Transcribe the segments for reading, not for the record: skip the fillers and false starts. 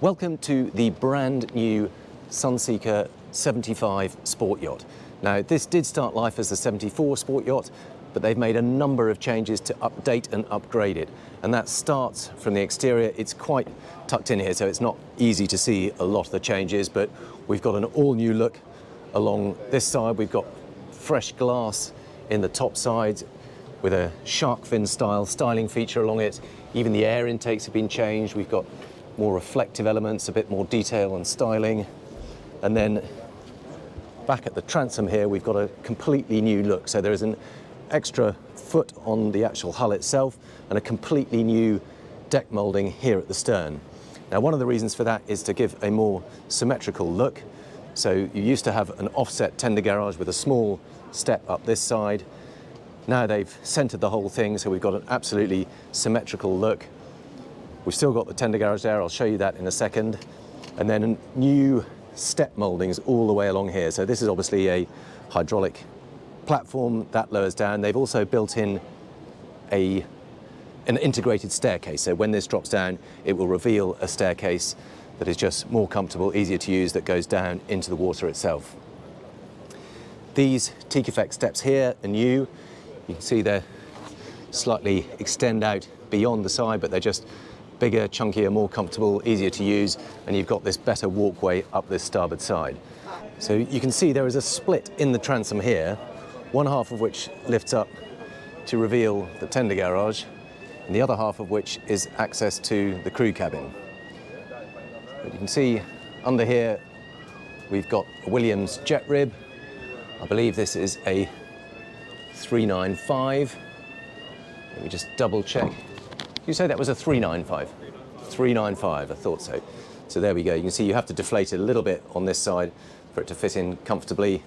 Welcome to the brand new Sunseeker 75 Sport Yacht. Now, this did start life as the 74 Sport Yacht, but they've made a number of changes to update and upgrade it. And that starts from the exterior. It's quite tucked in here, so it's not easy to see a lot of the changes, but we've got an all-new look along this side. We've got fresh glass in the top sides with a shark fin style styling feature along it. Even the air intakes have been changed. We've got more reflective elements, a bit more detail and styling. And then back at the transom here, we've got a completely new look. So there is an extra foot on the actual hull itself and a completely new deck moulding here at the stern. Now, one of the reasons for that is to give a more symmetrical look. So you used to have an offset tender garage with a small step up this side. Now they've centered the whole thing, so we've got an absolutely symmetrical look. We've still got the tender garage there, I'll show you that in a second. And then new step mouldings all the way along here. So this is obviously a hydraulic platform that lowers down. They've also built in an integrated staircase. So when this drops down, it will reveal a staircase that is just more comfortable, easier to use, that goes down into the water itself. These teak effect steps here are new. You can see they're slightly extend out beyond the side, but they're just bigger, chunkier, more comfortable, easier to use, and you've got this better walkway up this starboard side. So you can see there is a split in the transom here, one half of which lifts up to reveal the tender garage, and the other half of which is access to the crew cabin. But you can see under here we've got a Williams jet rib. I believe this is a 395. Let me just double check. You say that was a 395? 395, I thought so. So there we go. You can see you have to deflate it a little bit on this side for it to fit in comfortably.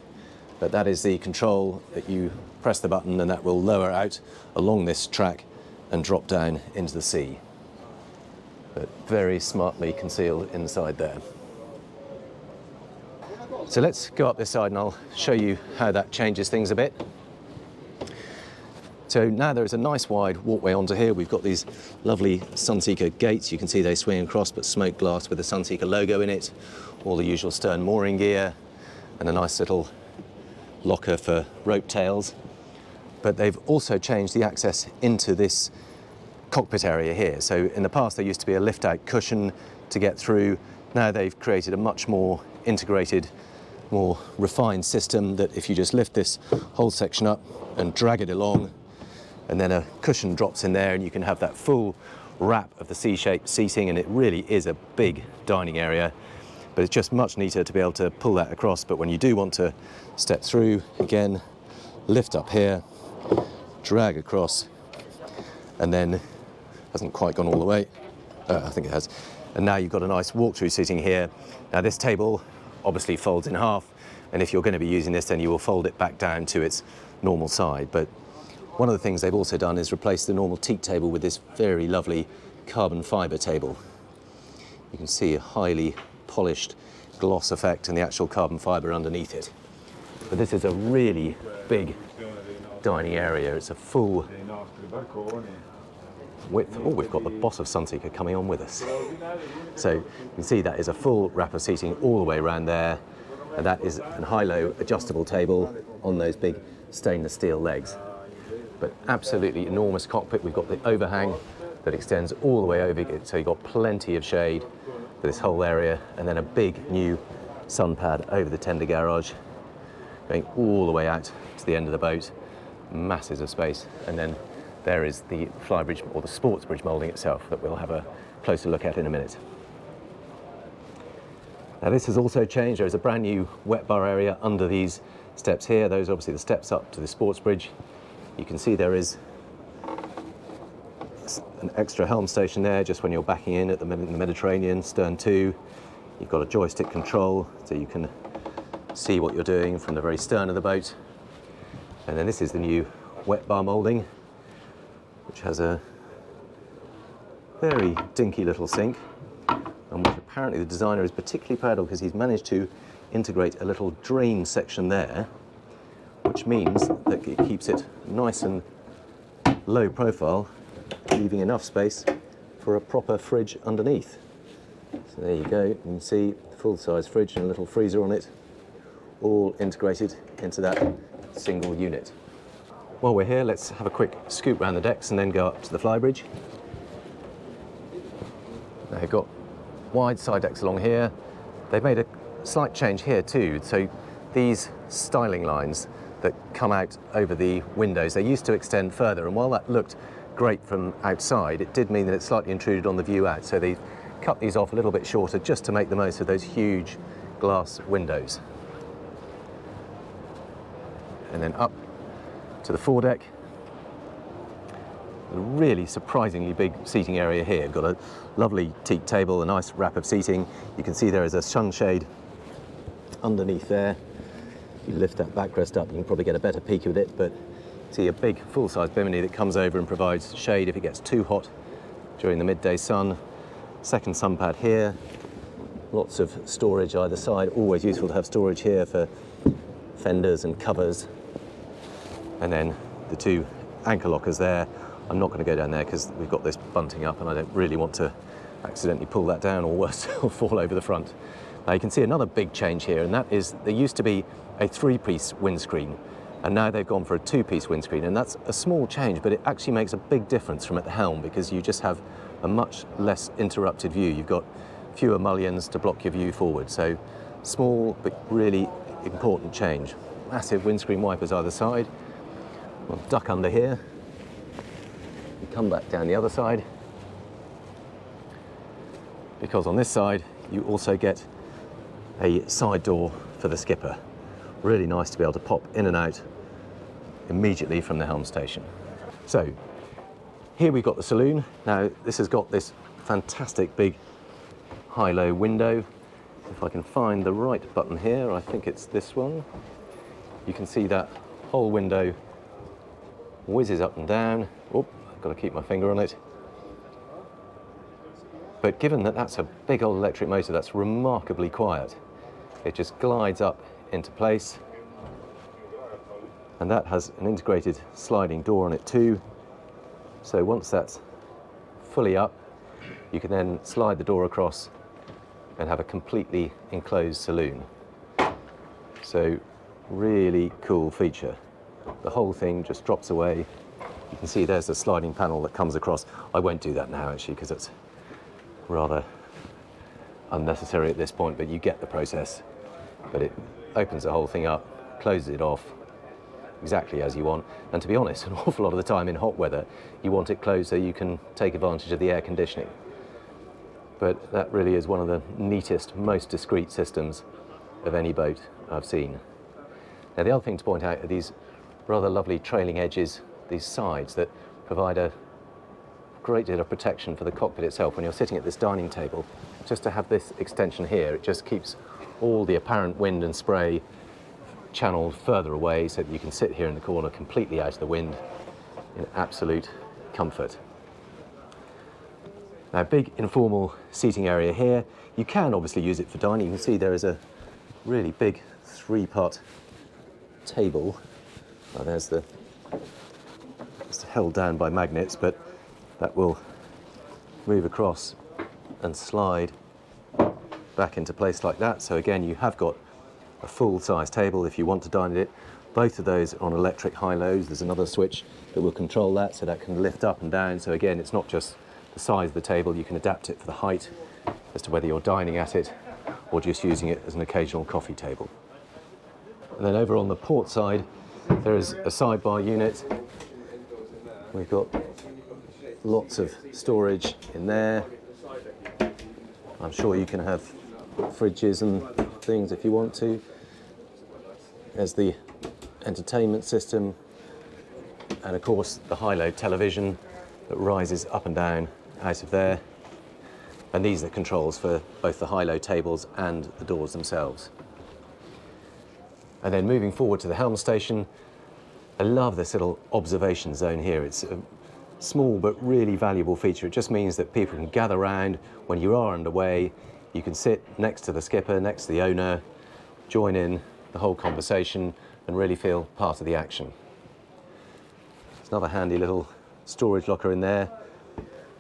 But that is the control that you press the button and that will lower out along this track and drop down into the sea. But very smartly concealed inside there. So let's go up this side and I'll show you how that changes things a bit. So now there is a nice wide walkway onto here. We've got these lovely Sunseeker gates. You can see they swing across, but smoked glass with the Sunseeker logo in it. All the usual stern mooring gear and a nice little locker for rope tails. But they've also changed the access into this cockpit area here. So in the past there used to be a lift out cushion to get through. Now they've created a much more integrated, more refined system that if you just lift this whole section up and drag it along, and then a cushion drops in there and you can have that full wrap of the C-shaped seating, and it really is a big dining area, but it's just much neater to be able to pull that across. But when you do want to step through, again, lift up here, drag across, and then hasn't quite gone all the way. I think it has. And now you've got a nice walk-through seating here. Now this table obviously folds in half, and if you're going to be using this, then you will fold it back down to its normal side. But one of the things they've also done is replace the normal teak table with this very lovely carbon fibre table. You can see a highly polished gloss effect and the actual carbon fibre underneath it. But this is a really big dining area. It's a full width. Oh, we've got the boss of Sunseeker coming on with us. So you can see that is a full wrap of seating all the way around there, and that is a high-low adjustable table on those big stainless steel legs. But absolutely enormous cockpit. We've got the overhang that extends all the way over, so you've got plenty of shade for this whole area, and then a big new sun pad over the tender garage, going all the way out to the end of the boat. Masses of space. And then there is the Flybridge, or the sports bridge moulding itself, that we'll have a closer look at in a minute. Now this has also changed. There is a brand new wet bar area under these steps here. Those are obviously the steps up to the sports bridge. You can see there is an extra helm station there just when you're backing in at the Mediterranean, stern 2. You've got a joystick control so you can see what you're doing from the very stern of the boat. And then this is the new wet bar moulding, which has a very dinky little sink, and which apparently the designer is particularly proud of because he's managed to integrate a little drain section there, which means that it keeps it nice and low profile, leaving enough space for a proper fridge underneath. So there you go, you can see full-size fridge and a little freezer on it, all integrated into that single unit. While we're here, let's have a quick scoop around the decks and then go up to the Flybridge. Now you've got wide side decks along here. They've made a slight change here too. So these styling lines that come out over the windows, they used to extend further, and while that looked great from outside, it did mean that it slightly intruded on the view out. So they cut these off a little bit shorter just to make the most of those huge glass windows. And then up to the foredeck. A really surprisingly big seating area here. Got a lovely teak table, a nice wrap of seating. You can see there is a sunshade underneath there. You lift that backrest up, you can probably get a better peek of it, but see a big full-size bimini that comes over and provides shade if it gets too hot during the midday sun. Second sun pad here. Lots of storage either side. Always useful to have storage here for fenders and covers. And then the two anchor lockers there. I'm not going to go down there because we've got this bunting up and I don't really want to accidentally pull that down, or worse, it'll fall over the front. Now you can see another big change here, and that is there used to be a 3-piece windscreen, and now they've gone for a 2-piece windscreen, and that's a small change, but it actually makes a big difference from at the helm because you just have a much less interrupted view. You've got fewer mullions to block your view forward, so small but really important change. Massive windscreen wipers either side. We'll duck under here. You come back down the other side, because on this side you also get a side door for the skipper. Really nice to be able to pop in and out immediately from the helm station. So here we've got the saloon. Now this has got this fantastic big high-low window. If I can find the right button here, I think it's this one. You can see that whole window whizzes up and down. Oh, I've got to keep my finger on it. But given that that's a big old electric motor, that's remarkably quiet. It just glides up into place. And that has an integrated sliding door on it too. So once that's fully up, you can then slide the door across and have a completely enclosed saloon. So really cool feature. The whole thing just drops away. You can see there's a sliding panel that comes across. I won't do that now actually because it's rather unnecessary at this point, but you get the process. But it opens the whole thing up, closes it off exactly as you want. And to be honest, an awful lot of the time in hot weather, you want it closed so you can take advantage of the air conditioning. But that really is one of the neatest, most discreet systems of any boat I've seen. Now the other thing to point out are these rather lovely trailing edges, these sides that provide a great deal of protection for the cockpit itself. When you're sitting at this dining table, just to have this extension here, it just keeps all the apparent wind and spray channeled further away so that you can sit here in the corner completely out of the wind in absolute comfort. Now, big informal seating area here. You can obviously use it for dining. You can see there is a really big 3-part table. Well, it's held down by magnets, but that will move across and slide back into place like that. So again, you have got a full-size table if you want to dine at it. Both of those are on electric high-lows. There's another switch that will control that, so that can lift up and down. So again, it's not just the size of the table, you can adapt it for the height as to whether you're dining at it or just using it as an occasional coffee table. And then over on the port side, there is a sidebar unit. We've got lots of storage in there. I'm sure you can have fridges and things if you want to. There's the entertainment system, and of course the high-low television that rises up and down out of there. And these are controls for both the high-low tables and the doors themselves. And then moving forward to the helm station, I love this little observation zone here. It's a small but really valuable feature. It just means that people can gather around when you are underway. You can sit next to the skipper, next to the owner, join in the whole conversation and really feel part of the action. There's another handy little storage locker in there.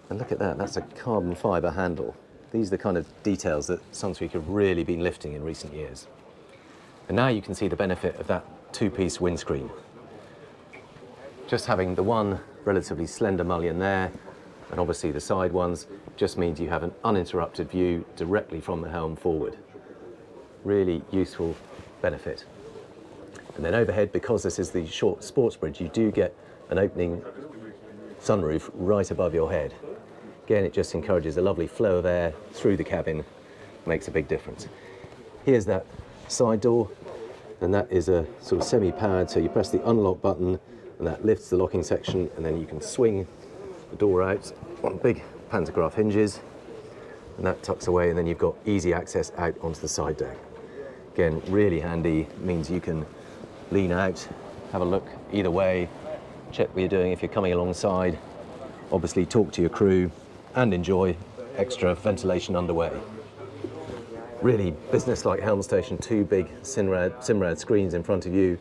And look at that, that's a carbon fibre handle. These are the kind of details that Sunseeker have really been lifting in recent years. And now you can see the benefit of that two-piece windscreen. Just having the one relatively slender mullion there, and obviously the side ones, just means you have an uninterrupted view directly from the helm forward. Really useful benefit. And then overhead, because this is the short sports bridge, you do get an opening sunroof right above your head. Again, it just encourages a lovely flow of air through the cabin, makes a big difference. Here's that side door, and that is a sort of semi-powered, so you press the unlock button and that lifts the locking section, and then you can swing the door out on big pantograph hinges, and that tucks away, and then you've got easy access out onto the side deck. Again, really handy, means you can lean out, have a look either way, check what you're doing if you're coming alongside, obviously talk to your crew and enjoy extra ventilation underway. Really business-like helm station, two big Simrad screens in front of you.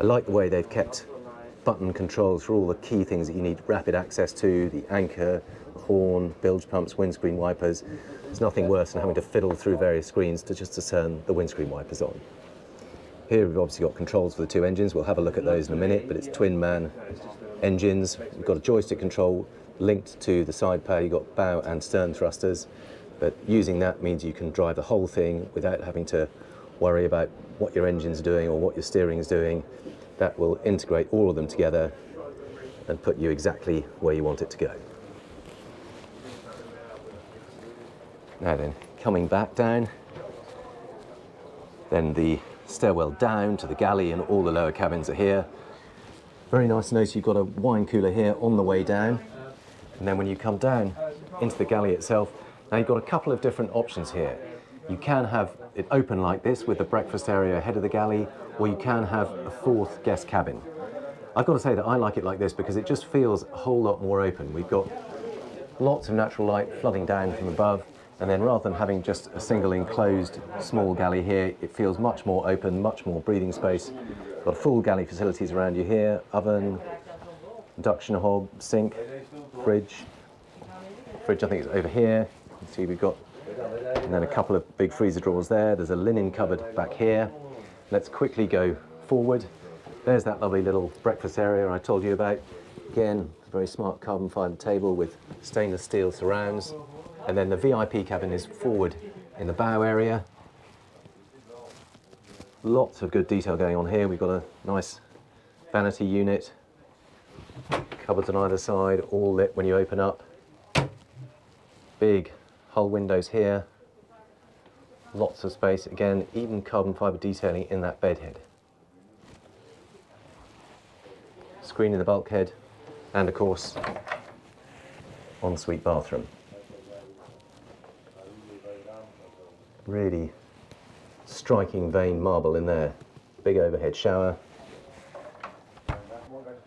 I like the way they've kept button controls for all the key things that you need rapid access to, the anchor, the horn, bilge pumps, windscreen wipers. There's nothing worse than having to fiddle through various screens to just turn the windscreen wipers on. Here we've obviously got controls for the two engines. We'll have a look at those in a minute, but it's twin-man engines. We've got a joystick control linked to the side pad. You've got bow and stern thrusters, but using that means you can drive the whole thing without having to worry about what your engine's doing or what your steering is doing. That will integrate all of them together and put you exactly where you want it to go. Now then, coming back down, then the stairwell down to the galley, and all the lower cabins are here. Very nice to notice you've got a wine cooler here on the way down. And then when you come down into the galley itself, now you've got a couple of different options here. You can have it open like this with the breakfast area ahead of the galley, or you can have a fourth guest cabin. I've got to say that I like it like this because it just feels a whole lot more open. We've got lots of natural light flooding down from above, and then rather than having just a single enclosed small galley here, it feels much more open, much more breathing space. Got full galley facilities around you here, oven, induction hob, sink, fridge. Fridge I think is over here. You can see we've got, and then a couple of big freezer drawers there. There's a linen cupboard back here. Let's quickly go forward. There's that lovely little breakfast area I told you about. Again, a very smart carbon fibre table with stainless steel surrounds. And then the VIP cabin is forward in the bow area. Lots of good detail going on here. We've got a nice vanity unit, cupboards on either side, all lit when you open up. Big hull windows here. Lots of space. Again, even carbon fibre detailing in that bed head. Screen in the bulkhead, and of course, ensuite bathroom. Really striking veined marble in there. Big overhead shower.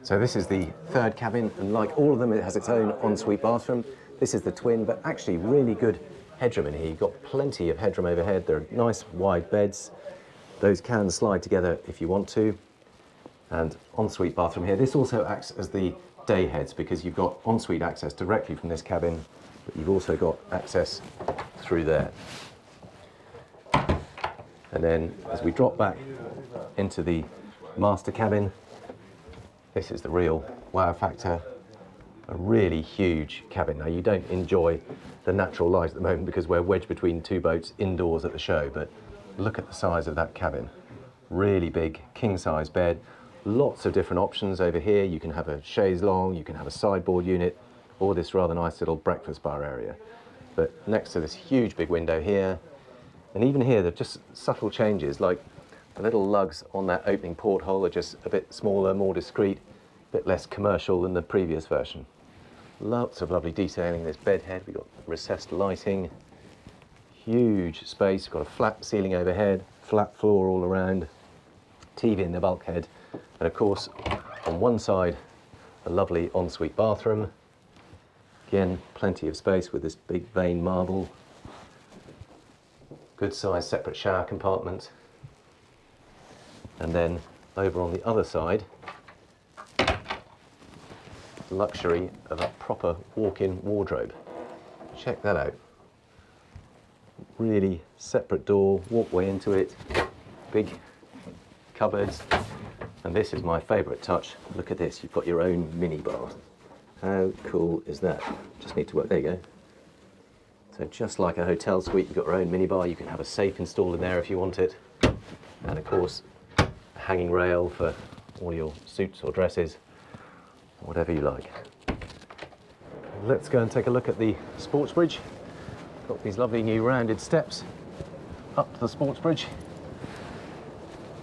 So this is the third cabin, and like all of them, it has its own ensuite bathroom. This is the twin, but actually really good headroom in here. You've got plenty of headroom overhead. There are nice wide beds. Those can slide together if you want to. And ensuite bathroom here. This also acts as the day heads because you've got ensuite access directly from this cabin, but you've also got access through there. And then as we drop back into the master cabin, this is the real wow factor. A really huge cabin. Now you don't enjoy the natural light at the moment because we're wedged between two boats indoors at the show, but look at the size of that cabin. Really big king size bed. Lots of different options over here. You can have a chaise longue, you can have a sideboard unit, or this rather nice little breakfast bar area. But next to this huge big window here, and even here, there are just subtle changes, like the little lugs on that opening porthole are just a bit smaller, more discreet, a bit less commercial than the previous version. Lots of lovely detailing in this bed head. We've got recessed lighting, huge space. We've got a flat ceiling overhead, flat floor all around, TV in the bulkhead, and of course, on one side, a lovely ensuite bathroom. Again, plenty of space with this big veined marble. Good sized separate shower compartment. And then over on the other side, the luxury of a proper walk-in wardrobe. Check that out. really separate door, walkway into it, big cupboards, and this is my favourite touch. Look at this, you've got your own minibar. How cool is that? Just need to work, there you go. So just like a hotel suite, you've got your own minibar. You can have a safe installed in there if you want it, and of course a hanging rail for all your suits or dresses, whatever you like. Let's go and take a look at the sports bridge. Got these lovely new rounded steps up to the sports bridge,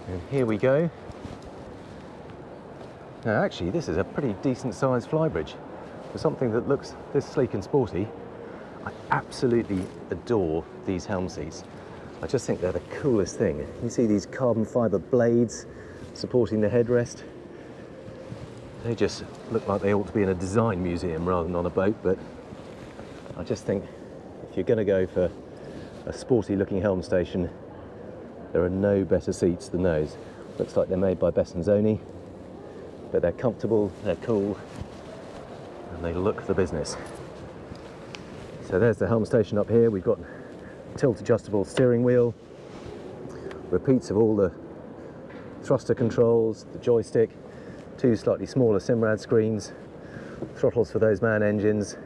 and here we go. Now actually this is a pretty decent sized flybridge for something that looks this sleek and sporty. I absolutely adore these Helm seats. I just think they're the coolest thing. You see these carbon fibre blades supporting the headrest. They just look like they ought to be in a design museum rather than on a boat, but I just think if you're going to go for a sporty looking Helm station, there are no better seats than those. Looks like they're made by Bessonzoni, but they're comfortable, they're cool, and they look the business. So there's the Helm station up here. We've got tilt adjustable steering wheel, repeats of all the thruster controls, the joystick, two slightly smaller Simrad screens, throttles for those man engines,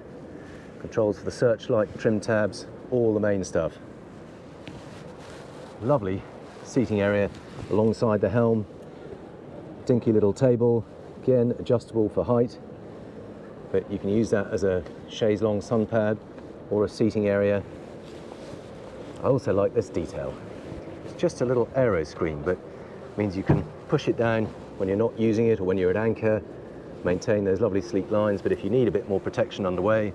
controls for the searchlight, trim tabs, all the main stuff. Lovely seating area alongside the Helm. Dinky little table, again adjustable for height, but you can use that as a chaise longue sun pad or a seating area. I also like this detail. It's just a little aero screen, but it means you can push it down when you're not using it or when you're at anchor, maintain those lovely sleek lines, but if you need a bit more protection underway,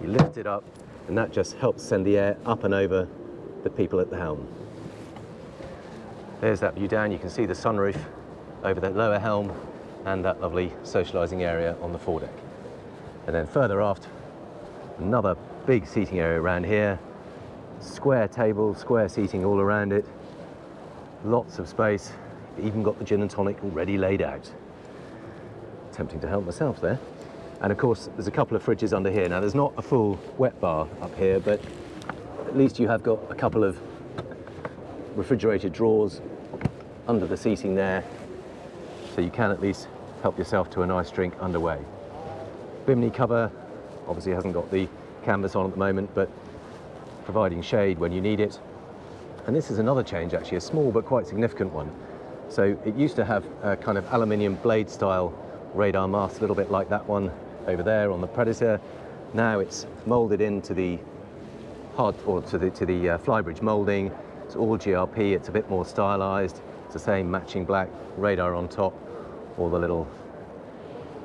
you lift it up, and that just helps send the air up and over the people at the helm. There's that view down. You can see the sunroof over that lower helm and that lovely socialising area on the foredeck. And then further aft, another big seating area around here, square table, square seating all around it, lots of space, even got the gin and tonic already laid out. Tempting to help myself there. And of course there's a couple of fridges under here. Now there's not a full wet bar up here, but at least you have got a couple of refrigerated drawers under the seating there, so you can at least help yourself to a nice drink underway. Bimini cover obviously hasn't got the canvas on at the moment, but providing shade when you need it. And this is another change, actually, a small but quite significant one. So it used to have a kind of aluminium blade style radar mast, a little bit like that one over there on the Predator. Now it's molded into the Flybridge molding. It's all GRP, it's a bit more stylized. It's the same matching black radar on top, all the little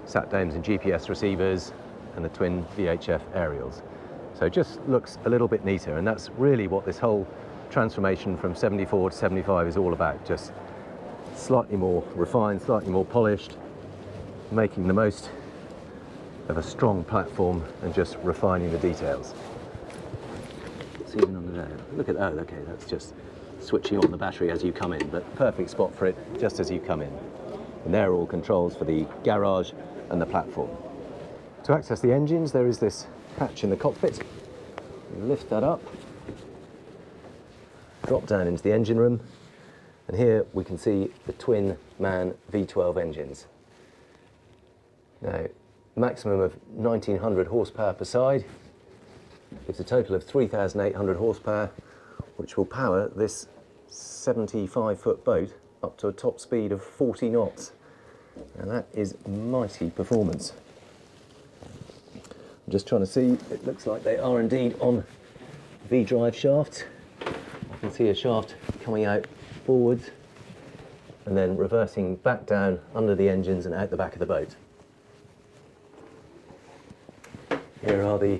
sat domes and GPS receivers, and the twin VHF aerials. So it just looks a little bit neater, and that's really what this whole transformation from 74 to 75 is all about. Just slightly more refined, slightly more polished, making the most of a strong platform and just refining the details. It's even under there. Look at that. Okay, that's just switching on the battery as you come in, but perfect spot for it just as you come in. And there are all controls for the garage and the platform. To access the engines, there is this hatch in the cockpit. You lift that up, drop down into the engine room, and here we can see the twin MAN V12 engines. Now, maximum of 1900 horsepower per side, gives a total of 3,800 horsepower, which will power this 75-foot boat up to a top speed of 40 knots. And that is mighty performance. I'm just trying to see, it looks like they are indeed on V-drive shafts. I can see a shaft coming out forwards and then reversing back down under the engines and out the back of the boat. Here are the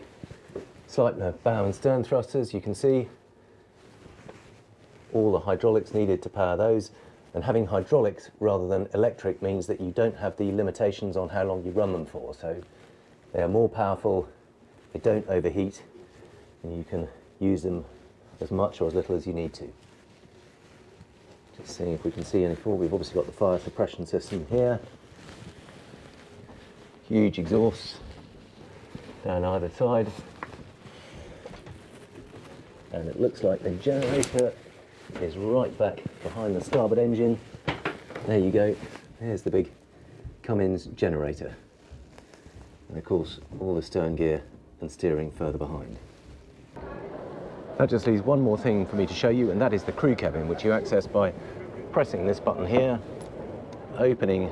Sleipner bow and stern thrusters. You can see all the hydraulics needed to power those, and having hydraulics rather than electric means that you don't have the limitations on how long you run them for. So they are more powerful, they don't overheat, and you can use them as much or as little as you need to. Just seeing if we can see any fall. We've obviously got the fire suppression system here. Huge exhausts down either side. And it looks like the generator is right back behind the starboard engine. There you go. There's the big Cummins generator. And of course, all the stern gear and steering further behind. That just leaves one more thing for me to show you, and that is the crew cabin, which you access by pressing this button here, opening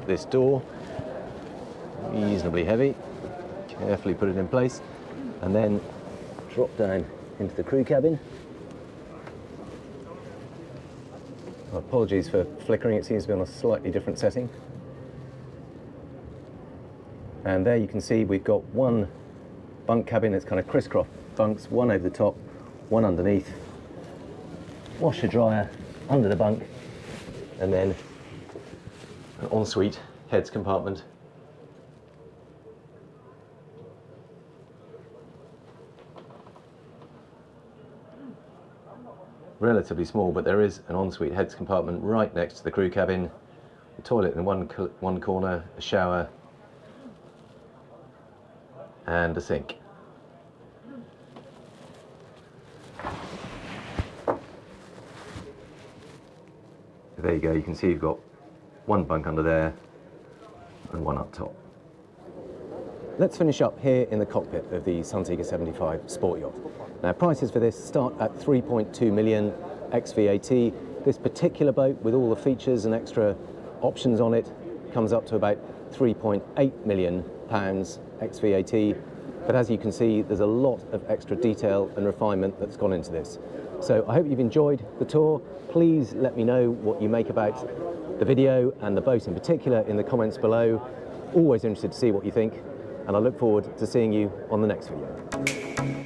this door, reasonably heavy, carefully put it in place, and then drop down into the crew cabin. Apologies for flickering, it seems to be on a slightly different setting. And there you can see we've got one bunk cabin that's kind of crisscross bunks, one over the top, one underneath, washer dryer under the bunk, and then an ensuite heads compartment. Relatively small, but there is an ensuite heads compartment right next to the crew cabin, a toilet in one corner, a shower, and a sink. There you go, you can see you've got one bunk under there and one up top. Let's finish up here in the cockpit of the Sunseeker 75 Sport Yacht. Now, prices for this start at 3.2 million ex-VAT. This particular boat, with all the features and extra options on it, comes up to about 3.8 million pounds ex-VAT. But as you can see, there's a lot of extra detail and refinement that's gone into this. So I hope you've enjoyed the tour. Please let me know what you make about the video and the boat in particular in the comments below. Always interested to see what you think, and I look forward to seeing you on the next video.